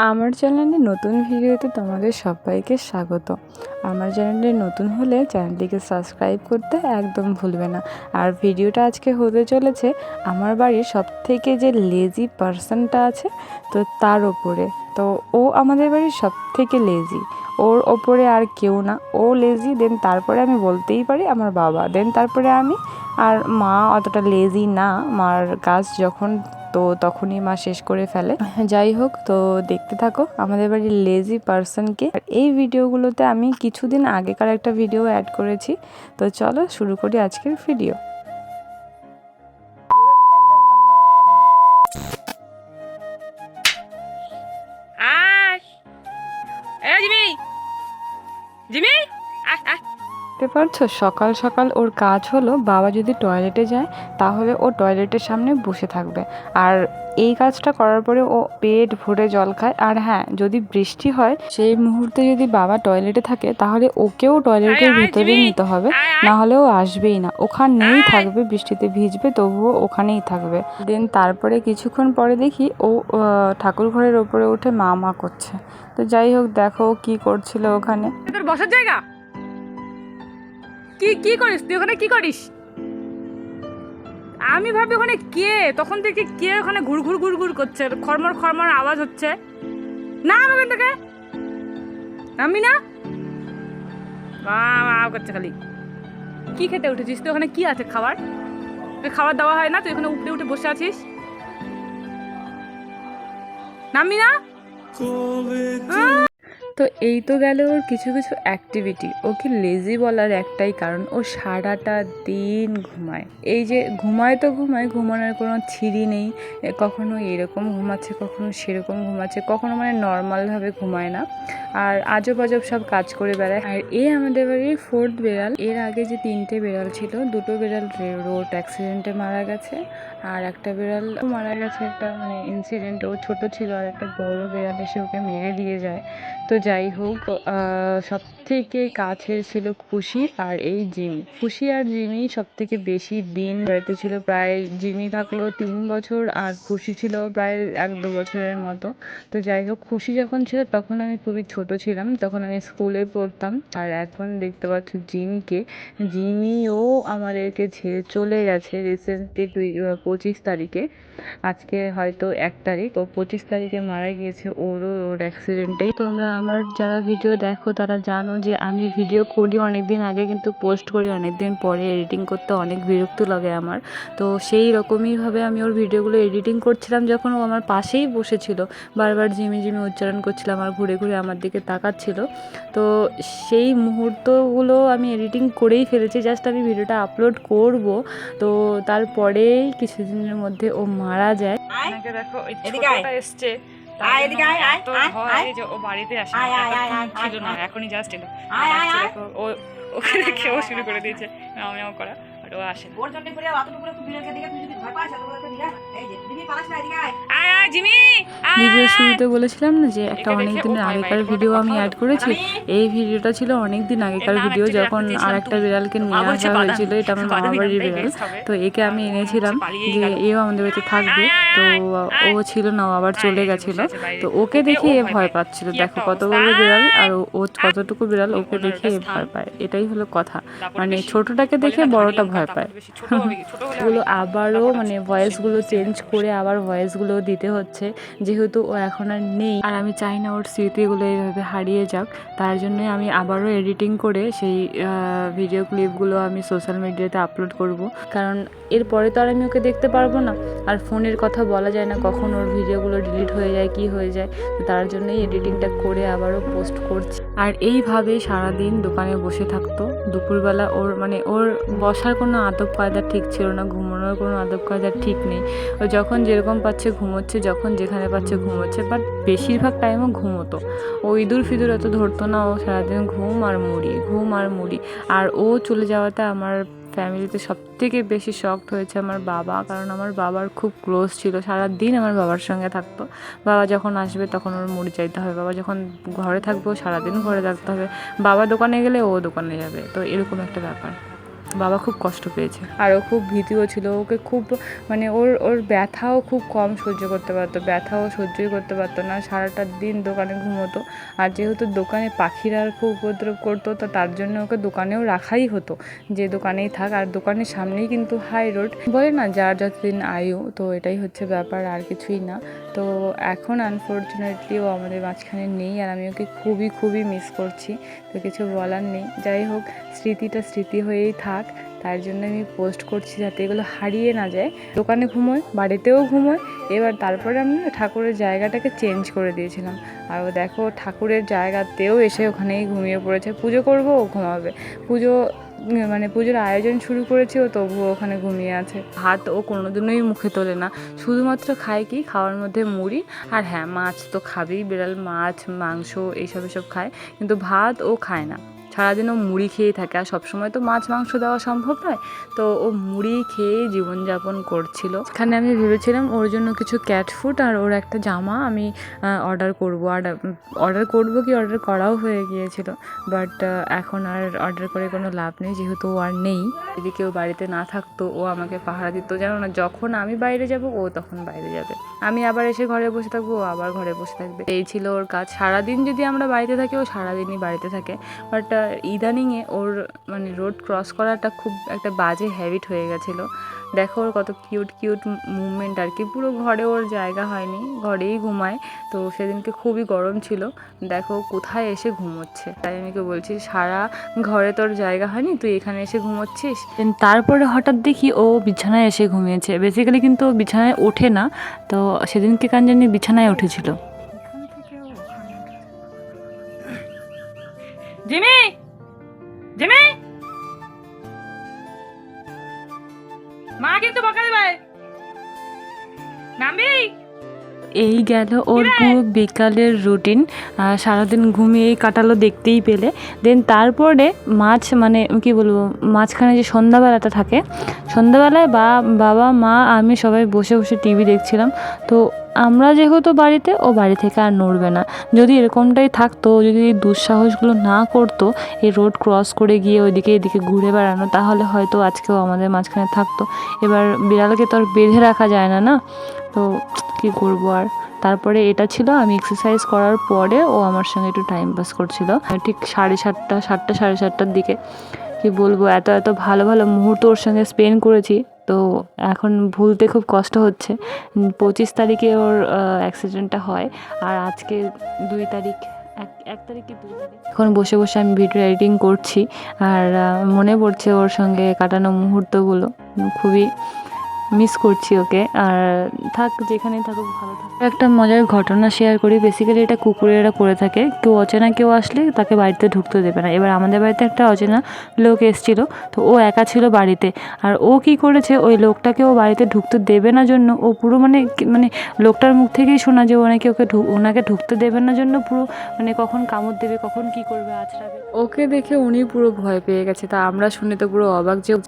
আমার চ্যানেলে নতুন ভিডিওতে তোমাদের সবাইকে স্বাগত। আমার চ্যানেলে নতুন হলে চ্যানেলটিকে সাবস্ক্রাইব করতে একদম ভুলবে না। আর ভিডিওটা আজকে হতে চলেছে আমার বাড়ির সবথেকে যে লেজি পার্সনটা আছে তো তার ওপরে। তো ও আমাদের বাড়ির সবথেকে লেজি, ওর ওপরে আর কেউ না। ও লেজি, দেন তারপরে আমি বলতেই পারি আমার বাবা, দেন তারপরে আমি। আর মা অতটা লেজি না, মার কাজ যখন তো তখনই মা শেষ করে ফেলে। যাই হোক, তো দেখতে থাকো আমাদের বাড়ির লেজি পার্সনকে। আর এই ভিডিওগুলোতে আমি কিছুদিন আগেকার একটা ভিডিও অ্যাড করেছি। তো চলো শুরু করি আজকের ভিডিও। দেখতে পাচ্ছ, সকাল সকাল ওর কাজ হলো বাবা যদি টয়লেটে যায় তাহলে ও টয়লেটের সামনে বসে থাকবে। আর এই কাজটা করার পরে ও পেট ভরে জল খায়। আর হ্যাঁ, যদি বৃষ্টি হয় সেই মুহূর্তে যদি বাবা টয়লেটে থাকে তাহলে ওকেও টয়লেটের ভিতরে নিতে হবে, না হলে ও আসবেই না, ওখানেই থাকবে, বৃষ্টিতে ভিজবে তবুও ওখানেই থাকবে। দেন তারপরে কিছুক্ষণ পরে দেখি ও ঠাকুর ঘরের ওপরে উঠে মা মা করছে। তো যাই হোক, দেখো কি করছিল ওখানে। তোর বসার জায়গা কি কি করিস তুই ওখানে? কি করিস? আমি ভাবি ওখানে কে, তখন থেকে কে ওখানে ঘুর ঘুর ঘুর ঘুর করছে, খরমর খরমর আওয়াজ হচ্ছে। না ওখান থেকে আমি না করছে খালি। কি খেতে উঠেছিস তুই? ওখানে কি আছে খাবার? তুই খাবার দেওয়া হয় না? তুই এখানে উপরে উঠে বসে আছিস। নামবি না? তো এই তো গেল ওর কিছু কিছু অ্যাক্টিভিটি। ওকে লেজি বলার একটাই কারণ, ও সারাটা দিন ঘুমায়। এই যে ঘুমায় তো ঘুমায়, ঘুমানোর কোনো ছিঁড়ি নেই। কখনো এরকম ঘুমাচ্ছে, কখনো সেরকম ঘুমাচ্ছে, কখনো মানে নর্মালভাবে ঘুমায় না। আর আজব আজব সব কাজ করে বেড়ায়। আর আমাদের বাড়ির 4th বেড়াল। এর আগে যে 3টে বেড়াল ছিল, 2টো বেড়াল রোড অ্যাক্সিডেন্টে মারা গেছে, আর একটা বেড়াল মারা গেছে একটা মানে ইনসিডেন্ট। ও ছোট ছিল, আর একটা বড় বেড়াল এসে ওকে মেরে দিয়ে যায়। তো যাই হোক, সব থেকে কাছের ছিল খুশি আর এই জিমি। খুশি আর জিমি সব থেকে বেশি দিন বেড়াতে ছিল। প্রায় জিমি থাকলো 3 বছর আর খুশি ছিল প্রায় 1-2 বছরের মতো। তো যাই হোক, খুশি যখন ছিল তখন আমি খুবই ছোট ছিলাম, তখন আমি স্কুলে পড়তাম। আর এখন দেখতে পাচ্ছ জিমিকে, জিমিও আমাদেরকে ছেড়ে চলে গেছে রিসেন্টলি 25 তারিখে। আজকে হয়তো 1 তারিখ, ও 25 তারিখে মারা গিয়েছে ওর অ্যাক্সিডেন্টেই। তোমরা আমার যারা ভিডিও দেখো তারা জানো যে আমি ভিডিও করি অনেকদিন আগে, কিন্তু পোস্ট করি অনেকদিন পরে। এডিটিং করতে অনেক বিরক্ত লাগে আমার। তো সেই রকমইভাবে আমি ওর ভিডিওগুলো এডিটিং করছিলাম যখন ও আমার পাশেই বসেছিল, বারবার জিমি জিমি উচ্চারণ করছিলাম আর ঘুরে ঘুরে আমার দিকে তাকাচ্ছিল। তো সেই মুহূর্তগুলো আমি এডিটিং করেই ফেলেছি, জাস্ট আমি ভিডিওটা আপলোড করব। তো তারপরেই কিছুদিনের মধ্যে ও মারা যায়। দেখো ওই ছোটটা এসছে, ও বাড়িতে আসে ছিল না, এখনই জাস্ট এলো। দেখো ও ওকে দেখে ও শুরু করে দিয়েছে ম্যাও ম্যাও করা, আর ও আসে। ভিডিওর শুরুতে বলেছিলাম না যে একটা অনেক দিনের আগেকার ভিডিও আমি অ্যাড করেছি। এই ভিডিওটা ছিল অনেক দিন আগেকার ভিডিও, যখন আর একটা বিড়ালকে নিয়ে আসা হয়েছিল। এটা আমার মামা বাড়ির বিড়াল। তো একে আমি এনেছিলাম যে এও আমাদের বাড়িতে থাকবে। তো ও ছিল না, ও আবার চলে গেছিল। তো ওকে দেখে এ ভয় পাচ্ছিল। দেখো কত বড় বিড়াল আর ও কতটুকু বিড়াল, ওকে দেখে এ ভয় পায়। এটাই হলো কথা, মানে ছোটটাকে দেখে বড়টা ভয় পায়। ওগুলো আবারও মানে ভয়েসগুলো চেঞ্জ করে আবার ভয়েসগুলো দিতে হচ্ছে, যেহেতু ও এখন আর নেই। আর আমি চাই না ওর স্মৃতিগুলো এইভাবে হারিয়ে যাক, তার জন্যই আমি আবারও এডিটিং করে সেই ভিডিও ক্লিপগুলো আমি সোশ্যাল মিডিয়াতে আপলোড করব। কারণ এরপরে তো আর আমি ওকে দেখতে পারবো না, আর ফোনের কথা বলা যায় না কখন ওর ভিডিওগুলো ডিলিট হয়ে যায় কি হয়ে যায়। তো তার জন্যই এডিটিংটা করে আবারও পোস্ট করছি। আর এইভাবেই সারাদিন দোকানে বসে থাকতো। দুপুরবেলা ওর বসার কোনো আদব কায়দা ঠিক ছিল না, ঘুমানোর কোনো আদব কায়দা ঠিক নেই। ও যখন যেরকম পাচ্ছে ঘুমোচ্ছে, যখন যেখানে পাচ্ছে ঘুমোচ্ছে, বাট বেশিরভাগ টাইমও ঘুমোতো। ও ইঁদুর ফিঁদুর এত ধরতো না, ও সারাদিন ঘুম আর মুড়ি। আর ও চলে যাওয়াতে আমার ফ্যামিলিতে সবথেকে বেশি শকড হয়েছে আমার বাবা, কারণ আমার বাবার খুব ক্লোজ ছিল, সারাদিন আমার বাবার সঙ্গে থাকতো। বাবা যখন আসবে তখন ওর মুড়ি চাইতে হবে, বাবা যখন ঘরে থাকবে ও সারাদিন ঘরে থাকতে হবে, বাবা দোকানে গেলে ও দোকানে যাবে। তো এরকম একটা ব্যাপার। বাবা খুব কষ্ট পেয়েছে, আর ও খুব ভীতিও ছিল। ওকে খুব মানে ওর ব্যথাও খুব কম সহ্য করতে পারতো, ব্যথাও সহ্যই করতে পারতো না। সারাটা দিন দোকানে ঘুমোতো। আর যেহেতু দোকানে পাখিরা খুব উপদ্রব করতো, তো তার জন্য ওকে দোকানেও রাখাই হতো, যে দোকানেই থাক। আর দোকানের সামনেই কিন্তু হাই রোড, বলে না যার যতদিন আয়ু, তো এটাই হচ্ছে ব্যাপার, আর কিছুই না। তো এখন আনফর্চুনেটলি ও আমাদের মাঝখানে নেই, আর আমি ওকে খুবই খুবই মিস করছি। তো কিছু বলার নেই, যাই হোক, স্মৃতিটা স্মৃতি হয়েই থাক। তার জন্য আমি পোস্ট করছি যাতে এগুলো হারিয়ে না যায়। দোকানে ঘুমোয়, বাড়িতেও ঘুমোয়। এবার তারপরে আমি ঠাকুরের জায়গাটাকে চেঞ্জ করে দিয়েছিলাম, আর ও দেখো ঠাকুরের জায়গাতেও এসে ওখানেই ঘুমিয়ে পড়েছে। পুজো করবো, ও ঘুমাবে। পুজোর আয়োজন শুরু করেছি, ও তবুও ওখানে ঘুমিয়ে আছে। ভাত ও কোনোদিনই মুখে তোলে না, শুধুমাত্র খায় কি, খাওয়ার মধ্যে মুড়ি আর হ্যাঁ মাছ তো খাবেই, বিড়াল মাছ মাংস এইসব খায়, কিন্তু ভাত ও খায় না। সারাদিন ও মুড়ি খেয়েই থাকে, আর সবসময় তো মাছ মাংস দেওয়া সম্ভব নয়, তো ও মুড়ি খেয়েই জীবনযাপন করছিল। এখানে আমি ভেবেছিলাম ওর জন্য কিছু ক্যাট ফুড আর ওর একটা জামা আমি অর্ডার করবো, আর অর্ডার করাও হয়ে গিয়েছিল। বাট এখন আর অর্ডার করে কোনো লাভ নেই, যেহেতু ও আর নেই। যদি কেউ বাড়িতে না থাকতো, ও আমাকে পাহারা দিত, জানো না, যখন আমি বাইরে যাব ও তখন বাইরে যাবে, আমি আবার এসে ঘরে বসে থাকবো, ও আবার ঘরে বসে থাকবে। এই ছিল ওর কাজ। সারাদিন যদি আমরা বাড়িতে থাকি, ও সারাদিনই বাড়িতে থাকে। বাট ইদানিংয়ে ওর মানে রোড ক্রস করাটা খুব একটা বাজে হ্যাবিট হয়ে গেছিলো। দেখো ওর কত কিউট কিউট মুভমেন্ট আর কি, পুরো ঘরে ওর জায়গা হয়নি, ঘরেই ঘুমায়। তো সেদিনকে খুবই গরম ছিল, দেখো কোথায় এসে ঘুমোচ্ছে। তাই আমি বলছি, সারা ঘরে তোর জায়গা হয়নি, তুই এখানে এসে ঘুমোচ্ছিস। তারপরে হঠাৎ দেখি ও বিছানায় এসে ঘুমিয়েছে। বেসিক্যালি কিন্তু ও বিছানায় ওঠে না, তো সেদিনকে কেন জানি বিছানায় উঠেছিল। জিমি, জিমি, মা কিন্তু বকা দেবে, নামবি। এই গেল ওর পুরো বিকালের রুটিন। সারাদিন ঘুমিয়েই কাটালো, দেখতেই পেলে। দেন তারপরে মানে কি বলবো, মাঝখানে যে সন্ধ্যাবেলাটা থাকে, সন্ধ্যাবেলায় বাবা মা আমি সবাই বসে বসে টিভি দেখছিলাম। তো আমরা যেহেতু বাড়িতে, ও বাড়ি থেকে আর নড়বে না। যদি এরকমটাই থাকতো, যদি এই দুঃসাহসগুলো না করতো, এই রোড ক্রস করে গিয়ে এদিকে ঘুরে বেড়ানো, তাহলে হয়তো আজকেও আমাদের মাঝখানে থাকতো। এবার বিড়ালকে তো আর বেঁধে রাখা যায় না, না? তো কী করবো আর। তারপরে এটা ছিল, আমি এক্সারসাইজ করার পরে ও আমার সঙ্গে একটু টাইম পাস করছিল, ঠিক 7:30 7:30টার দিকে। কি বলবো, এত ভালো ভালো মুহূর্ত ওর সঙ্গে স্পেন্ড করেছি, তো এখন ভুলতে খুব কষ্ট হচ্ছে। 25 তারিখে ওর অ্যাক্সিডেন্টটা হয়, আর আজকে 2 তারিখ, 1 তারিখ কি 2 তারিখ। এখন বসে বসে আমি ভিডিও এডিটিং করছি, আর মনে পড়ছে ওর সঙ্গে কাটানো মুহূর্তগুলো, খুবই মিস করছি ওকে। আর থাক, যেখানেই থাকুক ভালো থাক। একটা মজার ঘটনা শেয়ার করি। বেসিক্যালি এটা কুকুরেরা করে থাকে, অচেনা কেউ আসলে তাকে বাড়িতে ঢুকতে দেবে না। এবার আমাদের বাড়িতে একটা অচেনা লোক এসেছিল, তো ও একা ছিল বাড়িতে। আর ও কি করেছে, ওই লোকটাকে ও বাড়িতে ঢুকতে দেবে না জন্য, ও পুরো মানে লোকটার মুখ থেকেই শোনা যে ওনাকে ঢুকতে দেবে না জন্য পুরো কখন কামড় দেবে, কখন কি করবে, আছড়াবে। ওকে দেখে উনি পুরো ভয় পেয়ে গেছে। তা আমরা শুনে তো পুরো অবাক যে